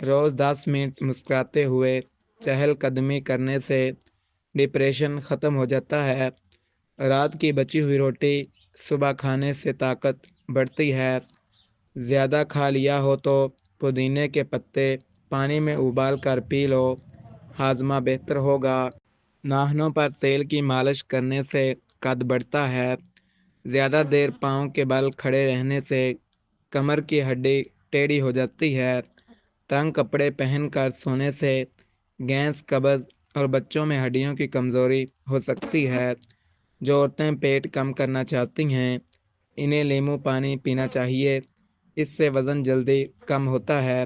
روز 10 minute مسکراتے ہوئے چہل قدمی کرنے سے ڈپریشن ختم ہو جاتا ہے۔ رات کی بچی ہوئی روٹی صبح کھانے سے طاقت بڑھتی ہے۔ زیادہ کھا لیا ہو تو پودینے کے پتے پانی میں ابال کر پی لو، ہاضمہ بہتر ہوگا۔ ناخنوں پر تیل کی مالش کرنے سے قد بڑھتا ہے۔ زیادہ دیر پاؤں کے بل کھڑے رہنے سے کمر کی ہڈی ٹیڑھی ہو جاتی ہے۔ تنگ کپڑے پہن کر سونے سے گیس، قبض اور بچوں میں ہڈیوں کی کمزوری ہو سکتی ہے۔ جو عورتیں پیٹ کم کرنا چاہتی ہیں انہیں لیمو پانی پینا چاہیے، اس سے وزن جلدی کم ہوتا ہے۔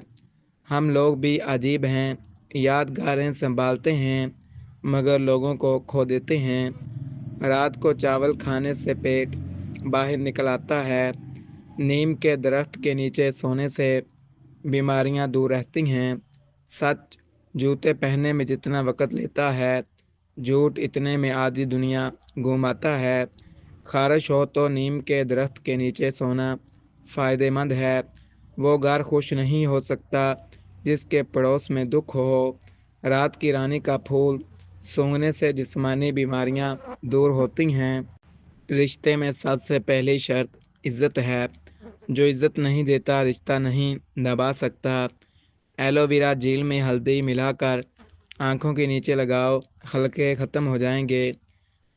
ہم لوگ بھی عجیب ہیں، یادگاریں سنبھالتے ہیں مگر لوگوں کو کھو دیتے ہیں۔ رات کو چاول کھانے سے پیٹ باہر نکل آتا ہے۔ نیم کے درخت کے نیچے سونے سے بیماریاں دور رہتی ہیں۔ سچ، جوتے پہننے میں جتنا وقت لیتا ہے جھوٹ اتنے میں آدھی دنیا گھوماتا ہے۔ خارش ہو تو نیم کے درخت کے نیچے سونا فائدہ مند ہے۔ وہ گھر خوش نہیں ہو سکتا جس کے پڑوس میں دکھ ہو۔ رات کی رانی کا پھول سونگھنے سے جسمانی بیماریاں دور ہوتی ہیں۔ رشتے میں سب سے پہلی شرط عزت ہے۔ جو عزت نہیں دیتا رشتہ نہیں نبھا سکتا۔ ایلو ویرا جیل میں ہلدی ملا کر آنکھوں کے نیچے لگاؤ، حلقے ختم ہو جائیں گے۔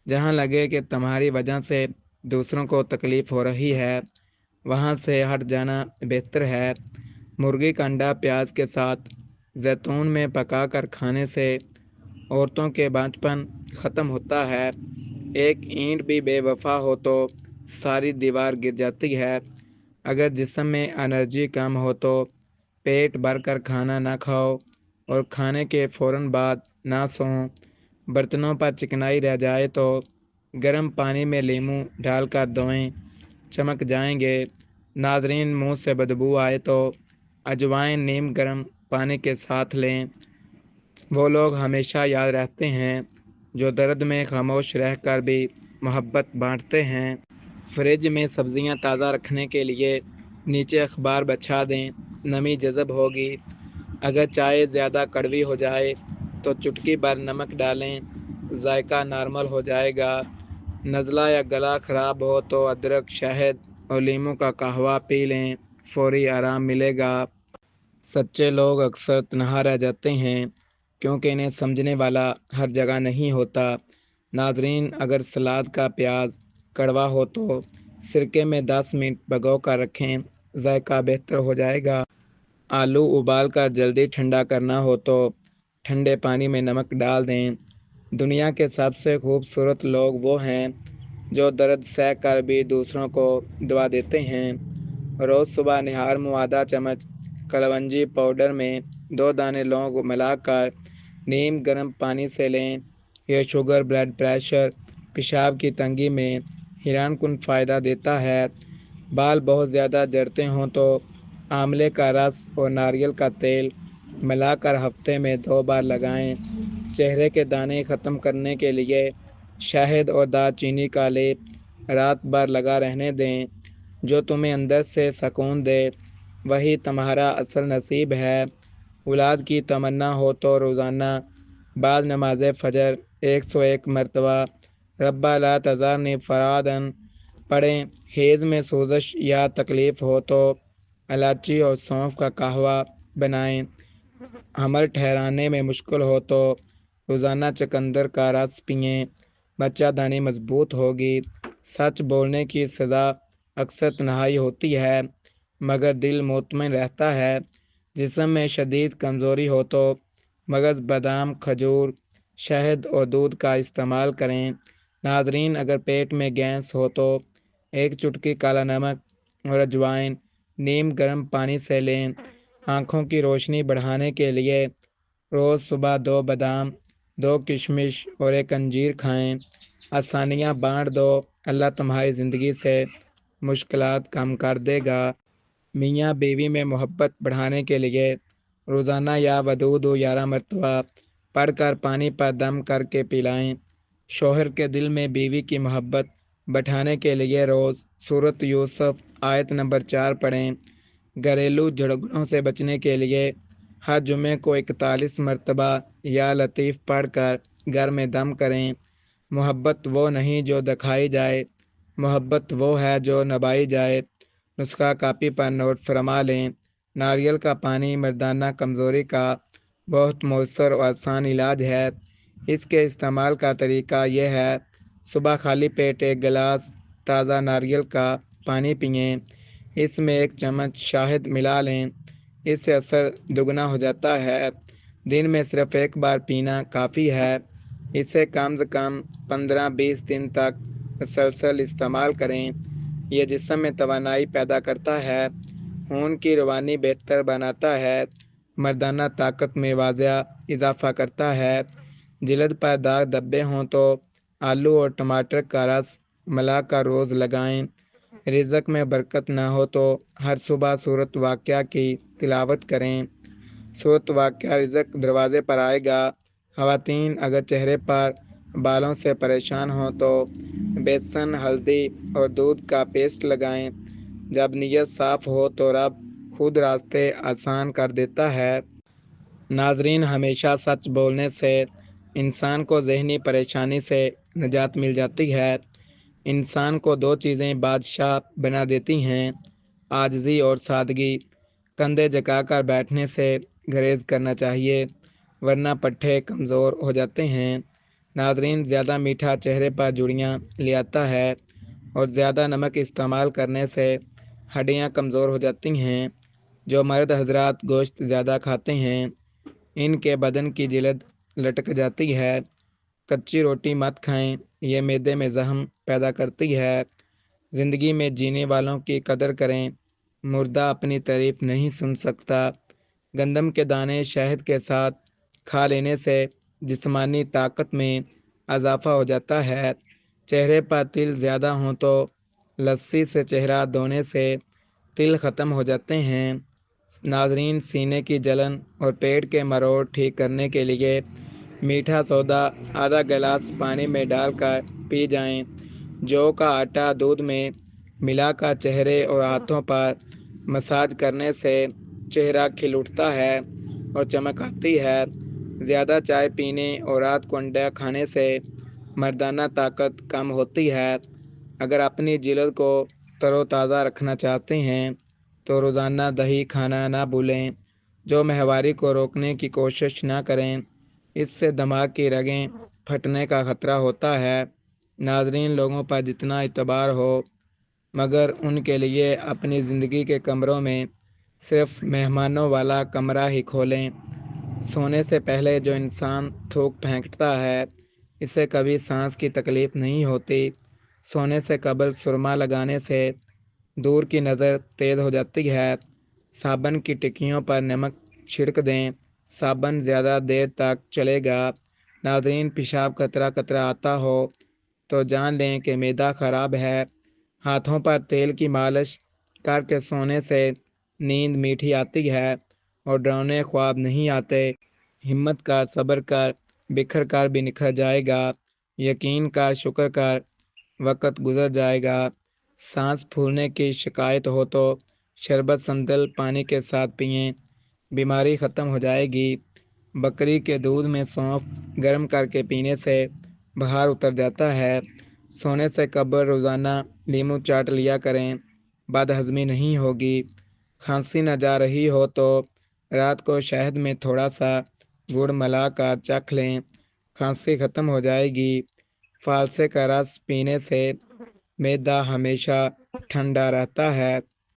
جہاں لگے کہ تمہاری وجہ سے دوسروں کو تکلیف ہو رہی ہے وہاں سے ہٹ جانا بہتر ہے۔ مرغی کا انڈا پیاز کے ساتھ زیتون میں پکا کر کھانے سے عورتوں کے بانجھپن ختم ہوتا ہے۔ ایک اینٹ بھی بے وفا ہو تو ساری دیوار گر جاتی ہے۔ اگر جسم میں انرجی کم ہو تو پیٹ بھر کر کھانا نہ کھاؤ اور کھانے کے فوراً بعد نہ سوؤ۔ برتنوں پر چکنائی رہ جائے تو گرم پانی میں لیموں ڈال کر دھوئیں، چمک جائیں گے۔ ناظرین، منہ سے بدبو آئے تو اجوائن نیم گرم پانی کے ساتھ لیں۔ وہ لوگ ہمیشہ یاد رہتے ہیں جو درد میں خاموش رہ کر بھی محبت بانٹتے ہیں۔ فریج میں سبزیاں تازہ رکھنے کے لیے نیچے اخبار بچھا دیں، نمی جذب ہوگی۔ اگر چائے زیادہ کڑوی ہو جائے تو چٹکی بھر نمک ڈالیں، ذائقہ نارمل ہو جائے گا۔ نزلہ یا گلا خراب ہو تو ادرک، شہد اور لیموں کا قہوہ پی لیں، فوری آرام ملے گا۔ سچے لوگ اکثر تنہا رہ جاتے ہیں کیونکہ انہیں سمجھنے والا ہر جگہ نہیں ہوتا۔ ناظرین، اگر سلاد کا پیاز کڑوا ہو تو سرکے میں 10 منٹ بھگو کر رکھیں، ذائقہ بہتر ہو جائے گا۔ آلو ابال کر جلدی ٹھنڈا کرنا ہو تو ٹھنڈے پانی میں نمک ڈال دیں۔ دنیا کے سب سے خوبصورت لوگ وہ ہیں جو درد سہ کر بھی دوسروں کو دعا دیتے ہیں۔ روز صبح نہار منہ آدھا چمچ کلونجی پاؤڈر میں 2 دانے لونگ ملا کر نیم گرم پانی سے لیں۔ یہ شوگر، بلڈ پریشر، پیشاب کی تنگی میں حیران کن فائدہ دیتا ہے۔ بال بہت زیادہ جھڑتے ہوں تو آملے کا رس اور ناریل کا تیل ملا کر ہفتے میں 2 بار لگائیں۔ چہرے کے دانے ختم کرنے کے لیے شہد اور دار چینی کا لیپ رات بھر لگا رہنے دیں۔ جو تمہیں اندر سے سکون دے وہی تمہارا اصل نصیب ہے۔ اولاد کی تمنا ہو تو روزانہ بعد نماز فجر 101 مرتبہ ربّ لا تذرنی فرادا پڑھیں۔ حیض میں سوزش یا تکلیف ہو تو الائچی اور سونف کا قہوہ بنائیں۔ حمل ٹھہرانے میں مشکل ہو تو روزانہ چقندر کا رس پئیں، بچہ دانی مضبوط ہوگی۔ سچ بولنے کی سزا اکثر تنہائی ہوتی ہے مگر دل مطمئن رہتا ہے۔ جسم میں شدید کمزوری ہو تو مغز، بادام، کھجور، شہد اور دودھ کا استعمال کریں۔ ناظرین، اگر پیٹ میں گیس ہو تو 1 چٹکی کالا نمک اور اجوائن نیم گرم پانی سے لیں۔ آنکھوں کی روشنی بڑھانے کے لیے روز صبح 2 بادام، 2 کشمش اور 1 انجیر کھائیں۔ آسانیاں بانٹ دو، اللہ تمہاری زندگی سے مشکلات کم کر دے گا۔ میاں بیوی میں محبت بڑھانے کے لیے روزانہ یا ودود 11 مرتبہ پڑھ کر پانی پر دم کر کے پلائیں۔ شوہر کے دل میں بیوی کی محبت بٹھانے کے لیے روز سورۃ یوسف آیت نمبر 4 پڑھیں۔ گھریلو جھگڑوں سے بچنے کے لیے ہر جمعے کو 41 مرتبہ یا لطیف پڑھ کر گھر میں دم کریں۔ محبت وہ نہیں جو دکھائی جائے، محبت وہ ہے جو نبھائی جائے۔ نسخہ کاپی پر نوٹ فرما لیں۔ ناریل کا پانی مردانہ کمزوری کا بہت مؤثر اور آسان علاج ہے۔ اس کے استعمال کا طریقہ یہ ہے: صبح خالی پیٹ 1 گلاس تازہ ناریل کا پانی پئیں۔ اس میں 1 چمچ شہد ملا لیں، اس سے اثر دگنا ہو جاتا ہے۔ دن میں صرف 1 بار پینا کافی ہے۔ اسے کم از کم 15-20 دن تک مسلسل استعمال کریں۔ یہ جسم میں توانائی پیدا کرتا ہے، خون کی روانی بہتر بناتا ہے، مردانہ طاقت میں واضح اضافہ کرتا ہے۔ جلد پر داغ دھبے ہوں تو آلو اور ٹماٹر کا رس ملا کر روز لگائیں۔ رزق میں برکت نہ ہو تو ہر صبح سورۃ واقعہ کی تلاوت کریں۔ سورۃ واقعہ رزق دروازے پر آئے گا۔ خواتین اگر چہرے پر بالوں سے پریشان ہوں تو بیسن، ہلدی اور دودھ کا پیسٹ لگائیں۔ جب نیت صاف ہو تو رب خود راستے آسان کر دیتا ہے۔ ناظرین، ہمیشہ سچ بولنے سے انسان کو ذہنی پریشانی سے نجات مل جاتی ہے۔ انسان کو 2 چیزیں بادشاہ بنا دیتی ہیں: عاجزی اور سادگی۔ کندھے جھکا کر بیٹھنے سے گریز کرنا چاہیے، ورنہ پٹھے کمزور ہو جاتے ہیں۔ ناظرین، زیادہ میٹھا چہرے پر جھریاں لے آتا ہے اور زیادہ نمک استعمال کرنے سے ہڈیاں کمزور ہو جاتی ہیں۔ جو مرد حضرات گوشت زیادہ کھاتے ہیں، ان کے بدن کی جلد لٹک جاتی ہے۔ کچی روٹی مت کھائیں، یہ معدے میں زخم پیدا کرتی ہے۔ زندگی میں جینے والوں کی قدر کریں، مردہ اپنی تعریف نہیں سن سکتا۔ گندم کے دانے شہد کے ساتھ کھا لینے سے جسمانی طاقت میں اضافہ ہو جاتا ہے۔ چہرے پر تل زیادہ ہوں تو لسی سے چہرہ دھونے سے تل ختم ہو جاتے ہیں۔ ناظرین، سینے کی جلن اور پیٹ کے مروڑ ٹھیک کرنے کے لیے میٹھا سوڈا آدھا گلاس پانی میں ڈال کر پی جائیں۔ جو کا آٹا دودھ میں ملا کر چہرے اور ہاتھوں پر مساج کرنے سے چہرہ کھل اٹھتا ہے اور چمک آتی ہے۔ زیادہ چائے پینے اور رات کو انڈا کھانے سے مردانہ طاقت کم ہوتی ہے۔ اگر اپنی جلد کو تر و تازہ رکھنا چاہتے ہیں تو روزانہ دہی کھانا نہ بھولیں۔ جو ماہواری کو روکنے کی کوشش نہ کریں، اس سے دماغ کی رگیں پھٹنے کا خطرہ ہوتا ہے۔ ناظرین، لوگوں پر جتنا اعتبار ہو، مگر ان کے لیے اپنی زندگی کے کمروں میں صرف مہمانوں والا کمرہ ہی کھولیں۔ سونے سے پہلے جو انسان تھوک پھینکتا ہے، اسے کبھی سانس کی تکلیف نہیں ہوتی۔ سونے سے قبل سرما لگانے سے دور کی نظر تیز ہو جاتی ہے۔ صابن کی ٹکیوں پر نمک چھڑک دیں، صابن زیادہ دیر تک چلے گا۔ ناظرین، پیشاب قطرہ قطرہ آتا ہو تو جان لیں کہ معدہ خراب ہے۔ ہاتھوں پر تیل کی مالش کر کے سونے سے نیند میٹھی آتی ہے اور ڈراؤنے خواب نہیں آتے۔ ہمت کر، صبر کر، بکھر کر بھی نکھر جائے گا۔ یقین کر، شکر کر، وقت گزر جائے گا۔ سانس پھولنے کی شکایت ہو تو شربت سنتل پانی کے ساتھ پئیں، بیماری ختم ہو جائے گی۔ بکری کے دودھ میں سونف گرم کر کے پینے سے بخار اتر جاتا ہے۔ سونے سے قبل روزانہ لیموں چاٹ لیا کریں، بد ہضمی نہیں ہوگی۔ کھانسی نہ جا رہی ہو تو رات کو شہد میں تھوڑا سا گڑ ملا کر چکھ لیں، کھانسی ختم ہو جائے گی۔ فالسے کا رس پینے سے معدہ ہمیشہ ٹھنڈا رہتا ہے۔